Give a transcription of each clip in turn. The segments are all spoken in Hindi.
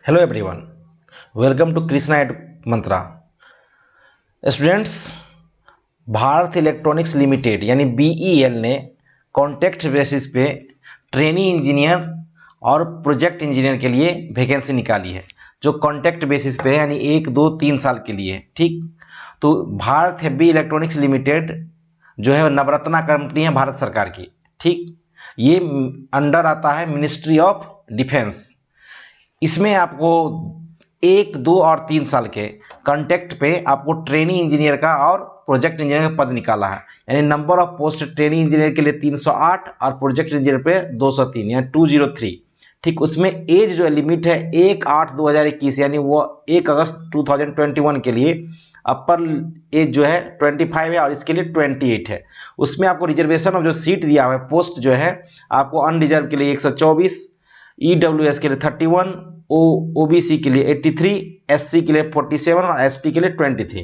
Hello everyone, welcome to Krishna Ed Mantra. Students, Bharat electronics limited यानी बीईएल ने कॉन्ट्रैक्ट बेसिस पे ट्रेनी इंजीनियर और प्रोजेक्ट इंजीनियर के लिए वैकेंसी निकाली है, जो कॉन्ट्रैक्ट बेसिस पे यानी 1, 2, 3 साल के लिए। ठीक, तो भारत हेवी इलेक्ट्रॉनिक्स लिमिटेड जो है नवरत्ना कंपनी है भारत सरकार की। ठीक, ये अंडर आता है मिनिस्ट्री ऑफ डिफेंस। इसमें आपको 1, 2 और 3 साल के कॉन्ट्रैक्ट पे आपको ट्रेनी इंजीनियर का और प्रोजेक्ट इंजीनियर का पद निकाला है। यानी number of post trainee engineer के लिए 308 और प्रोजेक्ट इंजीनियर पे 203 यानी 203। ठीक, उसमें एज जो लिमिट है 1/8/2021 यानी वो 1 अगस्त 2021 के लिए अपर एज जो है 25 है और इसके लिए 28 है। उसमें आपको रिजर्वेशन ऑफ जो सीट दिया हुआ है, पोस्ट जो है आपको अनरिजर्व के लिए 124, ईडब्ल्यूएस के लिए 31, ओबीसी के लिए 83, एससी के लिए 47 और एसटी के लिए 23।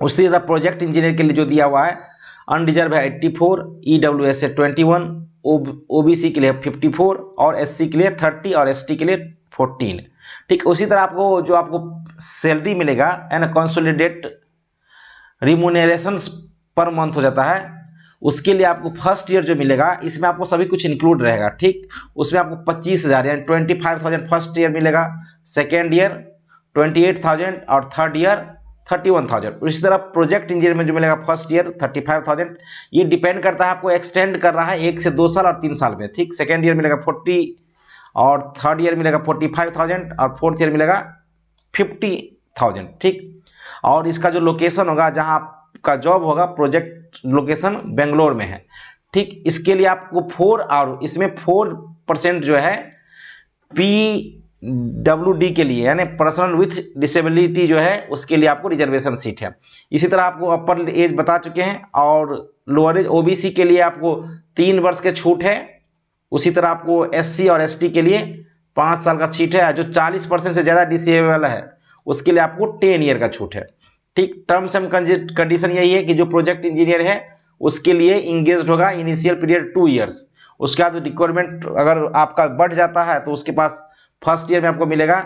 उसी तरह प्रोजेक्ट इंजीनियर के लिए जो दिया हुआ है अनरिजर्व है 84, ईडब्ल्यूएस से 21, ओबीसी के लिए 54 और एससी के लिए 30 और एसटी के लिए 14। ठीक, उसी तरह आपको सैलरी मिलेगा है ना, कंसोलिडेट रिम्यूनरेशन पर मंथ हो जाता है। उसके लिए आपको फर्स्ट ईयर जो मिलेगा इसमें आपको सभी कुछ इंक्लूड रहेगा। ठीक, उसमें आपको 25,000 यानी 25,000 फर्स्ट ईयर मिलेगा, सेकेंड ईयर 28,000 और थर्ड ईयर 31,000। इसी तरह प्रोजेक्ट इंजीनियर में जो मिलेगा फर्स्ट ईयर 35,000। ये डिपेंड करता है आपको एक्सटेंड कर रहा है 1 से 2 साल और 3 साल में। ठीक, सेकेंड ईयर मिलेगा 40 और थर्ड ईयर मिलेगा 45,000 और फोर्थ ईयर मिलेगा 50,000। ठीक, और इसका जो लोकेशन होगा जहां आपका जॉब होगा, प्रोजेक्ट लोकेशन बेंगलोर में है। ठीक, इसके लिए आपको 4 और इसमें 4% जो है पीडब्ल्यूडी के लिए यानी पर्सनल विथ डिसेबिलिटी जो है उसके लिए आपको रिजर्वेशन सीट है। इसी तरह आपको अपर एज बता चुके हैं और लोअर एज ओबीसी के लिए आपको 3 वर्ष के छूट है। उसी तरह आपको एससी और एसटी के लिए 5 साल का छूट है। जो 40% से ज्यादा डिसेबल है उसके लिए आपको 10 ईयर का छूट है। ठीक, टर्म्स एंड कंडीशन यही है कि जो प्रोजेक्ट इंजीनियर है उसके लिए इंगेज होगा इनिशियल पीरियड 2 ईयर्स। उसके बाद रिक्वायरमेंट अगर आपका बढ़ जाता है तो उसके पास फर्स्ट ईयर में आपको मिलेगा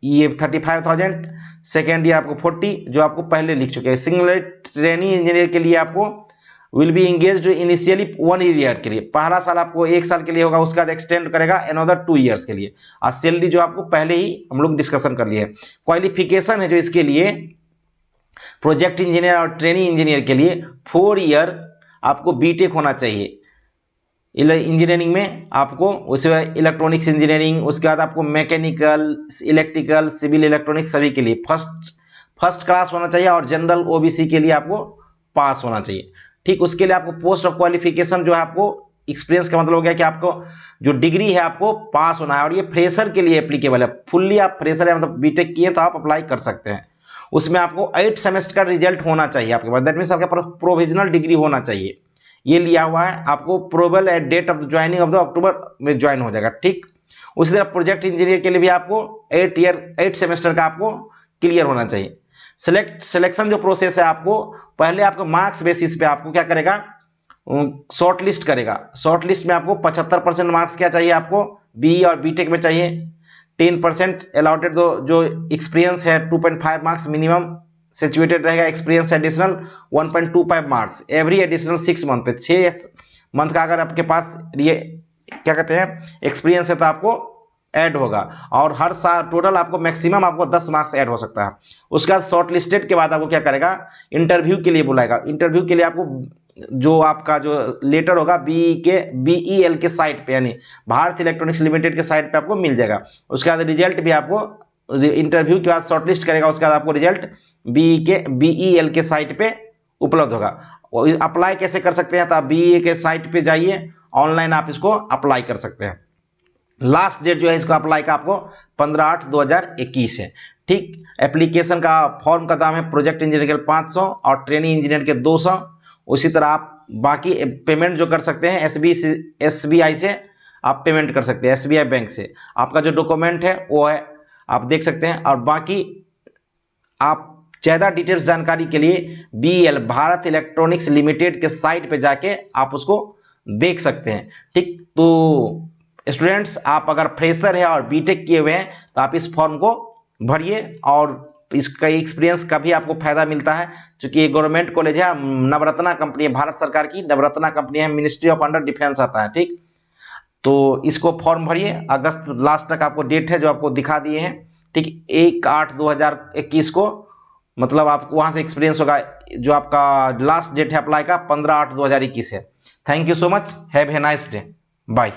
ये 35,000, सेकेंड ईयर आपको 40 जो आपको पहले लिख चुके हैं। सिंगल ट्रेनी इंजीनियर के लिए आपको will be engage initially 1 year के लिए, पहला साल आपको 1 साल के लिए होगा, उसके बाद एक्सटेंड करेगा अनदर 2 ईयर्स के लिए। और सैलरी जो आपको पहले ही हम लोग डिस्कशन कर लिए। क्वालिफिकेशन है जो इसके लिए प्रोजेक्ट इंजीनियर और ट्रेनिंग इंजीनियर के लिए 4 ईयर आपको बीटेक होना चाहिए इंजीनियरिंग में। आपको उसके बाद इलेक्ट्रॉनिक्स इंजीनियरिंग, उसके बाद आपको मैकेनिकल, इलेक्ट्रिकल, सिविल इलेक्ट्रॉनिक्स सभी के लिए फर्स्ट क्लास होना चाहिए और जनरल ओबीसी के लिए आपको पास होना चाहिए। ठीक, उसके लिए आपको पोस्ट ऑफ क्वालिफिकेशन जो है आपको एक्सपीरियंस का मतलब हो गया कि आपको जो डिग्री है आपको पास होना है और ये फ्रेशर के लिए एप्लीकेबल है। फुल्ली आप फ्रेशर है मतलब बीटेक किए तो आप अप्लाई कर सकते हैं। उसमें आपको 8 सेमेस्टर का रिजल्ट होना चाहिए आपके पास, दैट मीन्स आपके पास प्रोविजनल डिग्री होना चाहिए। ये लिया हुआ है आपको, probable at date of joining of the October में ज्वाइन हो जाएगा। ठीक, उसी तरह प्रोजेक्ट इंजीनियर के लिए भी आपको 8 सेमेस्टर का आपको क्लियर होना चाहिए। सिलेक्शन जो प्रोसेस है आपको पहले आपको मार्क्स बेसिस पे आपको क्या करेगा, शॉर्ट लिस्ट करेगा। शॉर्ट लिस्ट में आपको 75% मार्क्स क्या चाहिए आपको बी और बीटेक में चाहिए। 10% अलॉटेड जो एक्सपीरियंस है 2.5 मार्क्स मिनिमम सिचुएटेड रहेगा। Experience additional 1.25 marks every additional 6 month पे। 6 मंथ का अगर आपके पास ये क्या कहते हैं एक्सपीरियंस है तो आपको ऐड होगा और हर साल टोटल आपको मैक्सिमम आपको 10 मार्क्स ऐड हो सकता है। उसके बाद शॉर्ट लिस्टेड के बाद आपको क्या करेगा, इंटरव्यू के लिए बुलाएगा। इंटरव्यू के लिए आपको जो आपका जो लेटर होगा बीईएल के साइट पे यानी भारत इलेक्ट्रॉनिक्स लिमिटेड के साइट पे आपको मिल जाएगा। उसके बाद रिजल्ट भी आपको इंटरव्यू के बाद शॉर्टलिस्ट करेगा, उसके बाद आपको रिजल्ट बीईएल के साइट पे उपलब्ध होगा। अप्लाई कैसे कर सकते हैं तो आप बीईए के साइट पे जाइए, ऑनलाइन आप इसको अप्लाई कर सकते हैं। लास्ट डेट जो है इसको अप्लाई का आपको 15/8/2021 है। ठीक, एप्लीकेशन का फॉर्म का दाम है प्रोजेक्ट इंजीनियर के 500 और ट्रेनिंग इंजीनियर के 200। उसी तरह आप बाकी पेमेंट जो कर सकते हैं एसबीआई से आप पेमेंट कर सकते हैं, एसबीआई बैंक से। आपका जो डॉक्यूमेंट है वो है आप देख सकते हैं। और बाकी आप ज्यादा डिटेल्स जानकारी के लिए बीएल भारत इलेक्ट्रॉनिक्स लिमिटेड के साइट पे जाके आप उसको देख सकते हैं। ठीक, तो स्टूडेंट्स आप अगर फ्रेशर है और बीटेक किए हुए हैं तो आप इस फॉर्म को भरिए और इसका एक्सपीरियंस का भी आपको फायदा मिलता है, क्योंकि ये गवर्नमेंट कॉलेज है, नवरत्ना कंपनी है, भारत सरकार की नवरत्ना कंपनी है, मिनिस्ट्री ऑफ अंडर डिफेंस आता है। ठीक, तो इसको फॉर्म भरिए, अगस्त लास्ट तक आपको डेट है जो आपको दिखा दिए हैं। ठीक, 1/8/2021 को मतलब आपको वहां से एक्सपीरियंस होगा। जो आपका लास्ट डेट है अप्लाई का 15/8/2021 है। Thank you so much, have a nice day, bye.